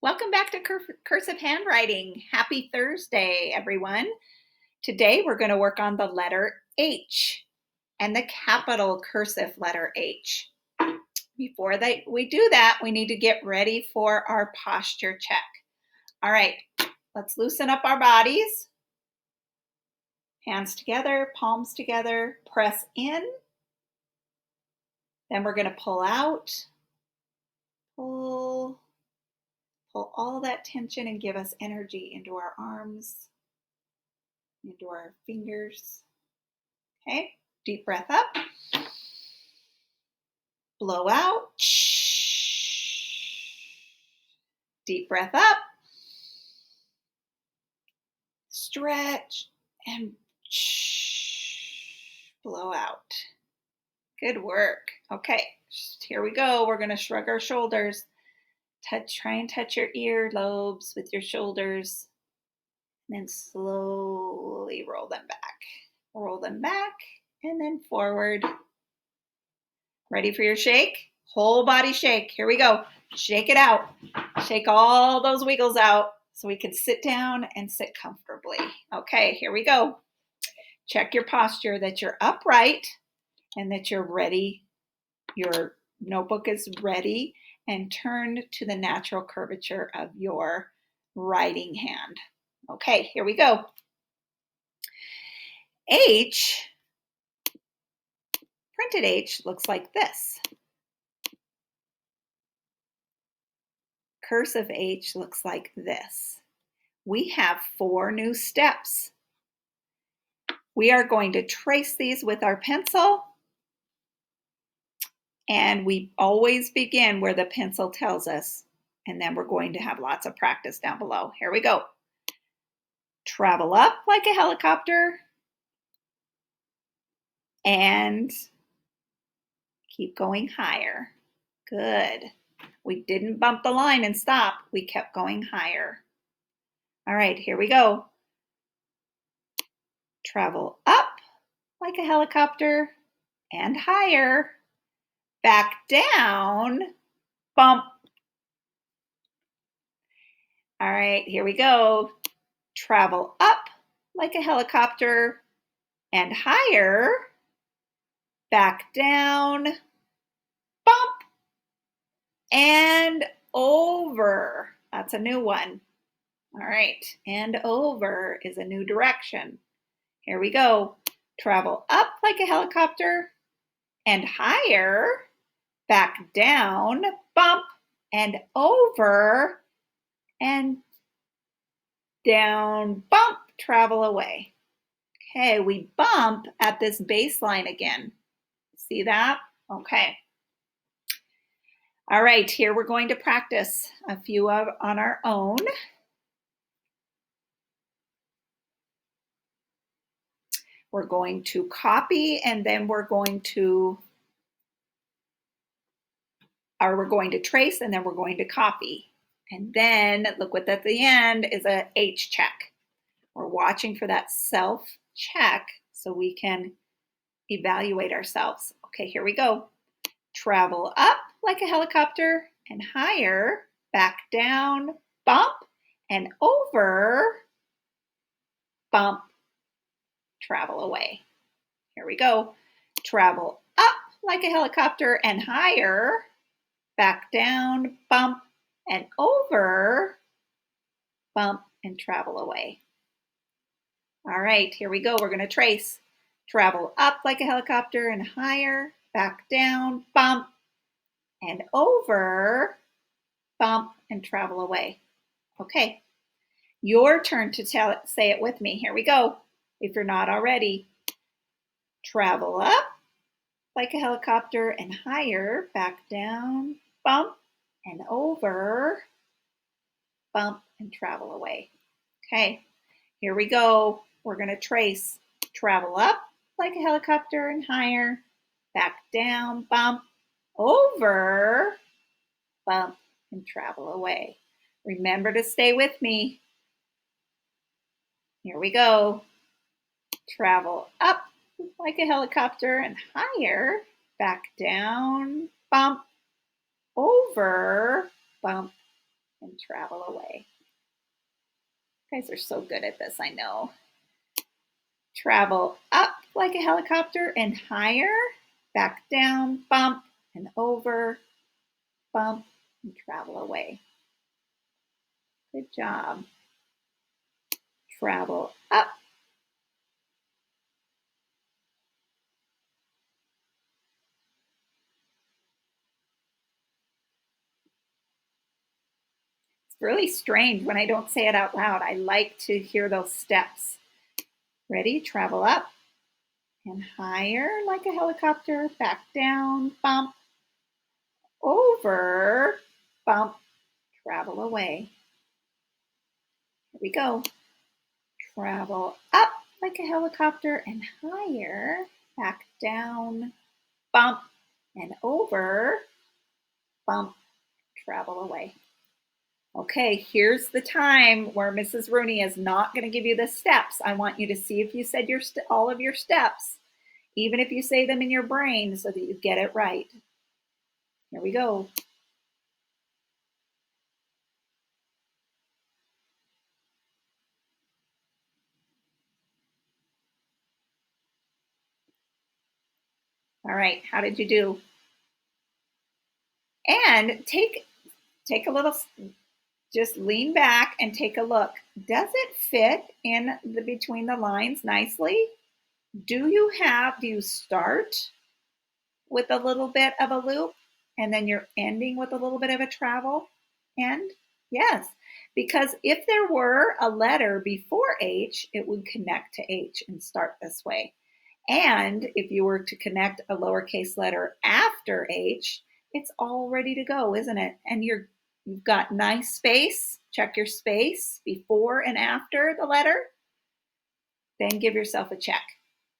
Welcome back to Cursive Handwriting. Happy Thursday, everyone. Today we're going to work on the letter H and the capital cursive letter H. Before we do that, we need to get ready for our posture check. All right, let's loosen up our bodies. Hands together, palms together, press in. Then we're going to pull out, pull all that tension and give us energy into our arms, into our fingers. Okay, deep breath up. Blow out. Deep breath up. Stretch and blow out. Good work. Okay, here we go. We're going to shrug our shoulders. Try and touch your earlobes with your shoulders. And then slowly roll them back. Roll them back and then forward. Ready for your shake? Whole body shake. Here we go. Shake it out. Shake all those wiggles out so we can sit down and sit comfortably. Okay, here we go. Check your posture, that you're upright and that you're ready. Your notebook is ready and turned to the natural curvature of your writing hand. Okay, here we go. H, printed H, looks like this. Cursive H looks like this. We have 4 new steps. We are going to trace these with our pencil, and we always begin where the pencil tells us, and then we're going to have lots of practice down below. Here we go. Travel up like a helicopter and keep going higher. Good. We didn't bump the line and stop. We kept going higher. All right, here we go. Travel up like a helicopter and higher. Back down, bump. All right, here we go. Travel up like a helicopter and higher. Back down, bump, and over. That's a new one. All right, and over is a new direction. Here we go. Travel up like a helicopter and higher. Back down, bump, and over, and down, bump, travel away. Okay, we bump at this baseline again. See that? Okay. All right, here we're going to practice a few on our own. We're going to copy, and then we're going to trace, and then we're going to copy. And then look what at the end is a H check. We're watching for that self check so we can evaluate ourselves. Okay, here we go. Travel up like a helicopter and higher, back down, bump, and over, bump, travel away. Here we go. Travel up like a helicopter and higher, back down, bump, and over, bump, and travel away. All right, here we go. We're going to trace. Travel up like a helicopter and higher, back down, bump, and over, bump, and travel away. Okay, your turn to say it with me. Here we go. If you're not already. Travel up like a helicopter and higher, back down, bump, and over, bump, and travel away. Okay, here we go. We're going to trace. Travel up like a helicopter and higher, back down, bump, over, bump, and travel away. Remember to stay with me. Here we go. Travel up like a helicopter and higher, back down, bump, over, bump, and and travel away. You guys are so good at this, I know. Travel up like a helicopter and higher, back down, bump and over, bump and travel away. Good job. Travel up. It's really strange when I don't say it out loud. I like to hear those steps. Ready? Travel up and higher like a helicopter, back down, bump, over, bump, travel away. Here we go. Travel up like a helicopter and higher, back down, bump, and over, bump, travel away. Okay, here's the time where Mrs. Rooney is not going to give you the steps. I want you to see if you said all of your steps, even if you say them in your brain so that you get it right. Here we go. All right, how did you do? And take a little, just lean back and take a look. Does it fit in the between the lines nicely? Do you start with a little bit of a loop and then you're ending with a little bit of a travel end? Yes, because if there were a letter before H, it would connect to H and start this way. And if you were to connect a lowercase letter after H, it's all ready to go, isn't it? And you've got nice space. Check your space before and after the letter. Then give yourself a check.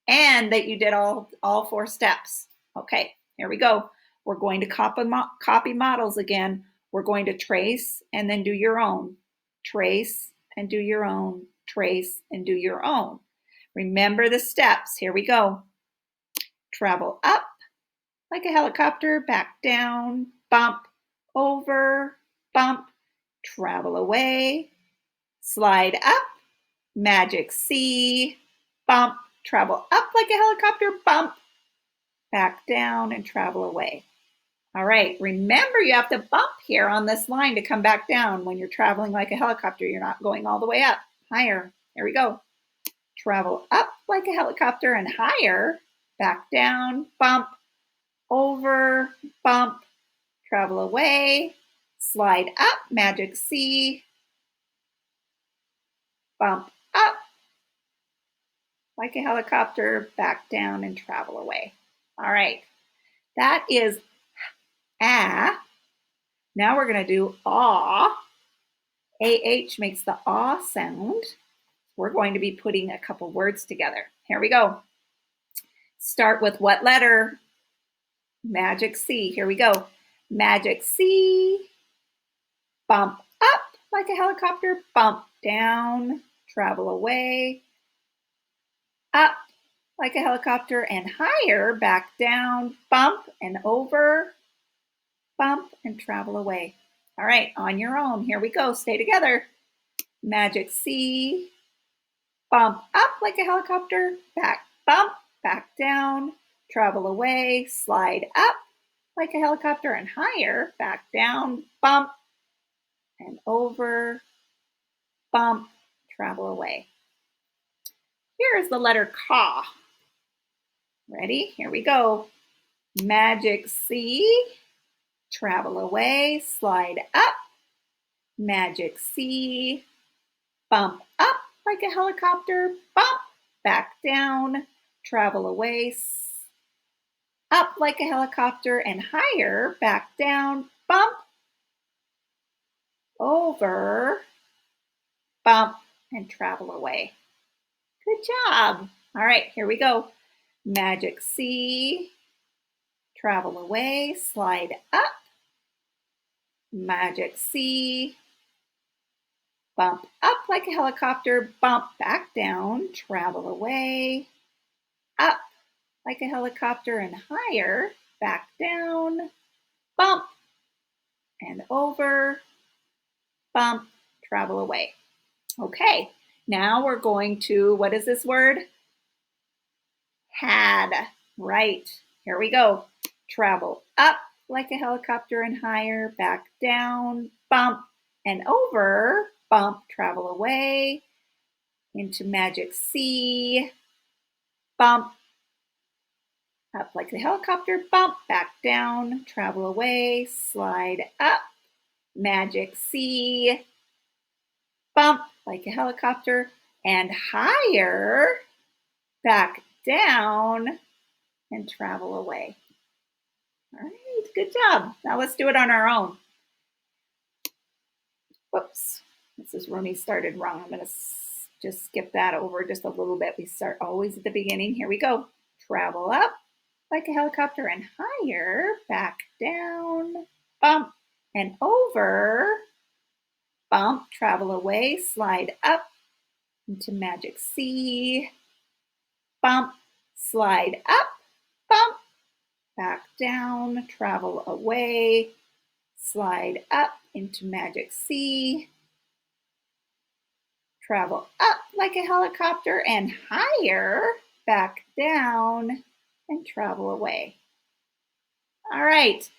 And that you did all 4 steps. Okay, here we go. We're going to copy models again. We're going to trace and then do your own. Trace and do your own. Trace and do your own. Remember the steps. Here we go. Travel up like a helicopter, back down, bump, over, bump, travel away, slide up, magic C, bump, travel up like a helicopter, bump, back down and travel away. All right, remember you have to bump here on this line to come back down. When you're traveling like a helicopter, you're not going all the way up, higher. Here we go. Travel up like a helicopter and higher, back down, bump, over, bump, travel away, slide up, magic C, bump up like a helicopter, back down and travel away. All right, that is ah. Now we're going to do aw. AH makes the aw sound. We're going to be putting a couple words together. Here we go. Start with what letter? Magic C. Here we go. Magic C. Bump up like a helicopter. Bump down. Travel away. Up like a helicopter and higher. Back down. Bump and over. Bump and travel away. All right, on your own. Here we go. Stay together. Magic C. Bump up like a helicopter. Back bump. Back down. Travel away. Slide up like a helicopter and higher. Back down. Bump and over. Bump. Travel away. Here is the letter Ka. Ready? Here we go. Magic C. Travel away. Slide up. Magic C. Bump up like a helicopter, bump, back down, travel away, up like a helicopter and higher, back down, bump, over, bump, and travel away. Good job. All right, here we go. Magic C, travel away, slide up, magic C, bump up like a helicopter, bump back down, travel away, up like a helicopter and higher, back down, bump and over, bump, travel away. Okay, now we're going to, what is this word? Had, right. Here we go. Travel up like a helicopter and higher, back down, bump, and over, bump, travel away, into magic C, bump, up like the helicopter, bump, back down, travel away, slide up, magic C, bump like a helicopter, and higher, back down, and travel away. All right, good job. Now let's do it on our own. Whoops, Mrs. Rooney started wrong. I'm going to just skip that over just a little bit. We start always at the beginning. Here we go. Travel up like a helicopter and higher, back down, bump, and over, bump, travel away, slide up into magic C, bump, slide up, bump, back down, travel away, slide up into magic C, travel up like a helicopter and higher, back down, and travel away. All right,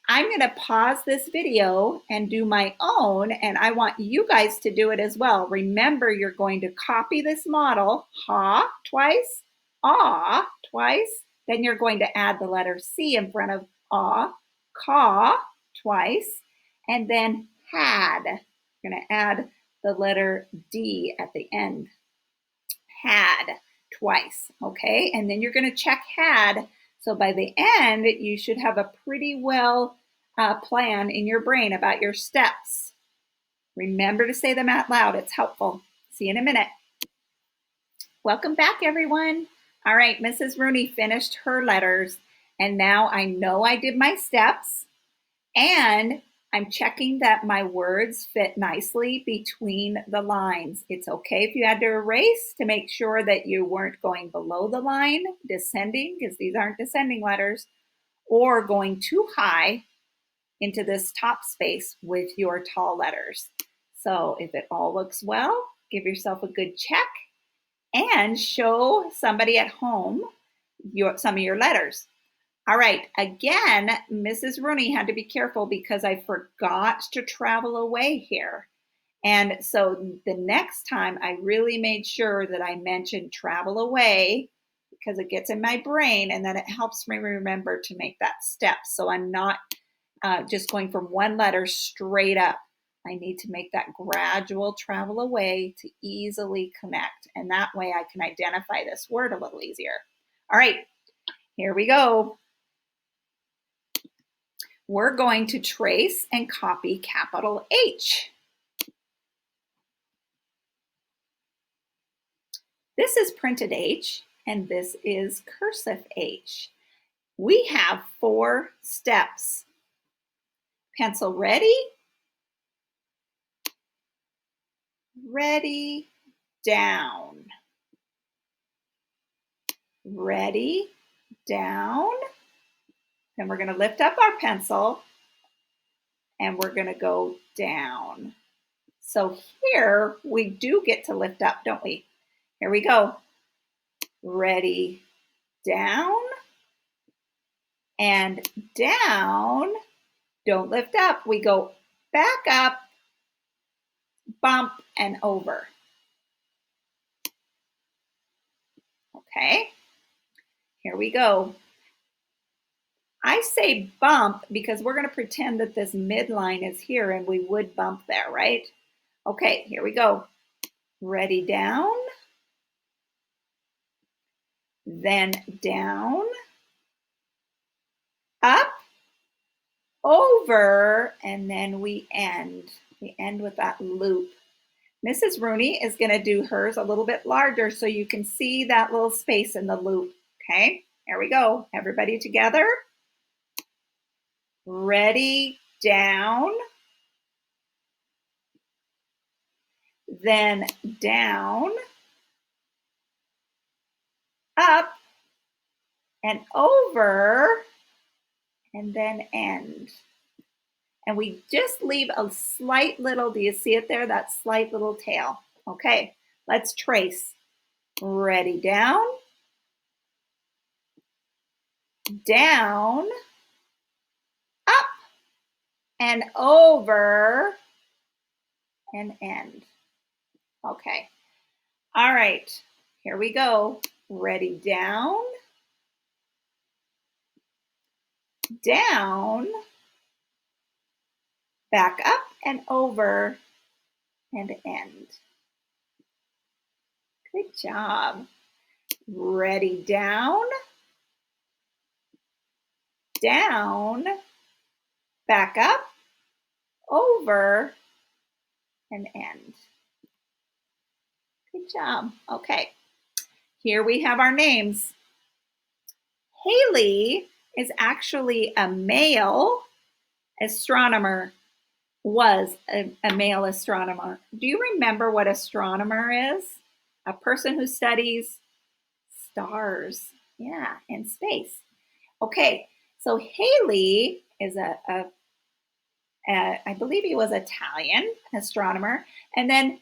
I'm going to pause this video and do my own, and I want you guys to do it as well. Remember, you're going to copy this model, ha twice, ah twice, then you're going to add the letter C in front of ah, caw twice, and then had. You're going to add the letter D at the end. Had twice, okay? And then you're going to check had. So by the end, you should have a pretty well plan in your brain about your steps. Remember to say them out loud. It's helpful. See you in a minute. Welcome back, everyone. All right, Mrs. Rooney finished her letters, and now I know I did my steps, and I'm checking that my words fit nicely between the lines. It's okay if you had to erase to make sure that you weren't going below the line, descending, because these aren't descending letters, or going too high into this top space with your tall letters. So if it all looks well, give yourself a good check and show somebody at home some of your letters. All right, again, Mrs. Rooney had to be careful because I forgot to travel away here. And so the next time I really made sure that I mentioned travel away because it gets in my brain and then it helps me remember to make that step. So I'm not just going from one letter straight up. I need to make that gradual travel away to easily connect. And that way I can identify this word a little easier. All right, here we go. We're going to trace and copy capital H. This is printed H, and this is cursive H. We have 4 steps. Pencil ready? Ready, down. Ready, down. Then we're going to lift up our pencil, and we're going to go down. So here we do get to lift up, don't we? Here we go. Ready, down, and down. Don't lift up. We go back up, bump, and over. Okay, here we go. I say bump because we're going to pretend that this midline is here and we would bump there, right? Okay, here we go. Ready, down, then down, up, over, and then we end. We end with that loop. Mrs. Rooney is going to do hers a little bit larger so you can see that little space in the loop. Okay, here we go. Everybody together. Ready, down, then down, up, and over, and then end. And we just leave a slight little, do you see it there? That slight little tail. Okay, let's trace. Ready, down, down, up, and over, and end. Okay, all right, here we go. Ready, down, down, back up and over, and end. Good job. Ready, down, down, back up, over, and end. Good job. Okay, here we have our names. Haley is actually a male astronomer, was a male astronomer. Do you remember what astronomer is? A person who studies stars, yeah, in space. Okay, so Haley is I believe he was Italian astronomer. And then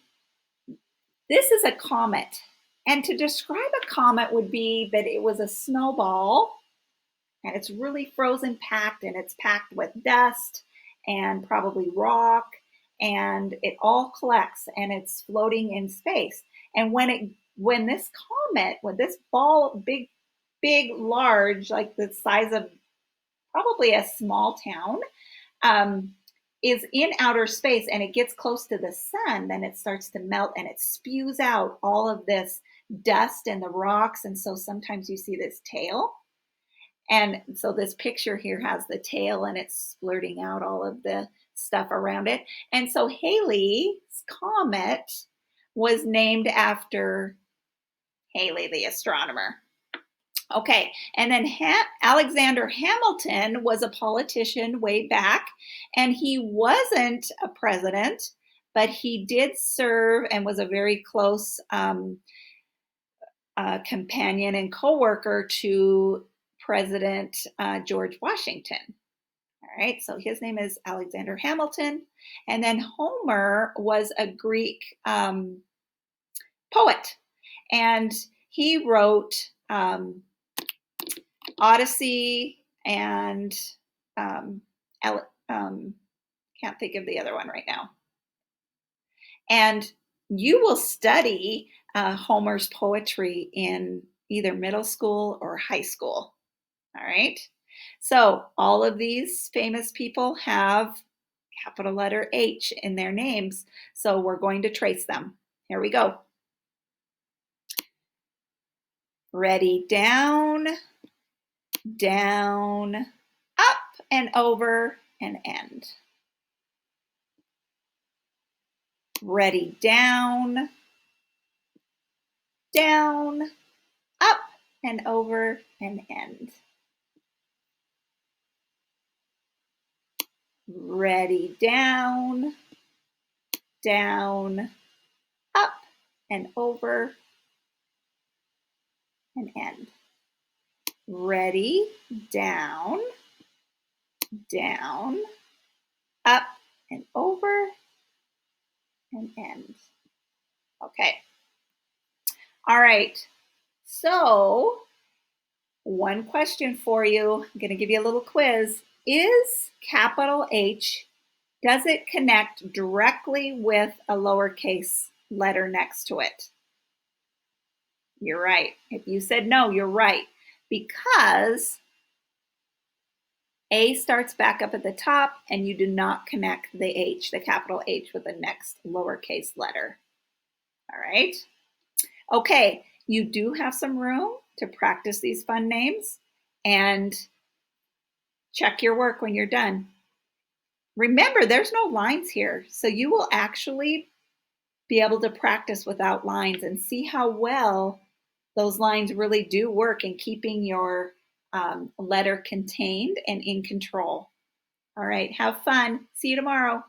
this is a comet. And to describe a comet would be that it was a snowball and it's really frozen packed, and it's packed with dust and probably rock, and it all collects and it's floating in space. And when this comet, when this ball, big, large, like the size of probably a small town, is in outer space and it gets close to the sun, then it starts to melt and it spews out all of this dust and the rocks. And so sometimes you see this tail. And so this picture here has the tail and it's splurting out all of the stuff around it. And so Halley's Comet was named after Halley, the astronomer. Okay, and then Alexander Hamilton was a politician way back, and he wasn't a president, but he did serve and was a very close companion and co-worker to President George Washington. All right, so his name is Alexander Hamilton. And then Homer was a Greek poet, and he wrote Odyssey and can't think of the other one right now. And you will study Homer's poetry in either middle school or high school. All right. So all of these famous people have capital letter H in their names. So we're going to trace them. Here we go. Ready, down, down, up and over and end. Ready, down, down, up and over and end. Ready, down, down, up and over and end. Ready, down, down, up and over and end. Okay. All right. So one question for you. I'm going to give you a little quiz. Is capital H, does it connect directly with a lowercase letter next to it? You're right. If you said no, you're right. Because A starts back up at the top and you do not connect the H, the capital H, with the next lowercase letter. All right. Okay, you do have some room to practice these fun names and check your work when you're done. Remember, there's no lines here, so you will actually be able to practice without lines and see how well those lines really do work in keeping your letter contained and in control. All right, have fun. See you tomorrow.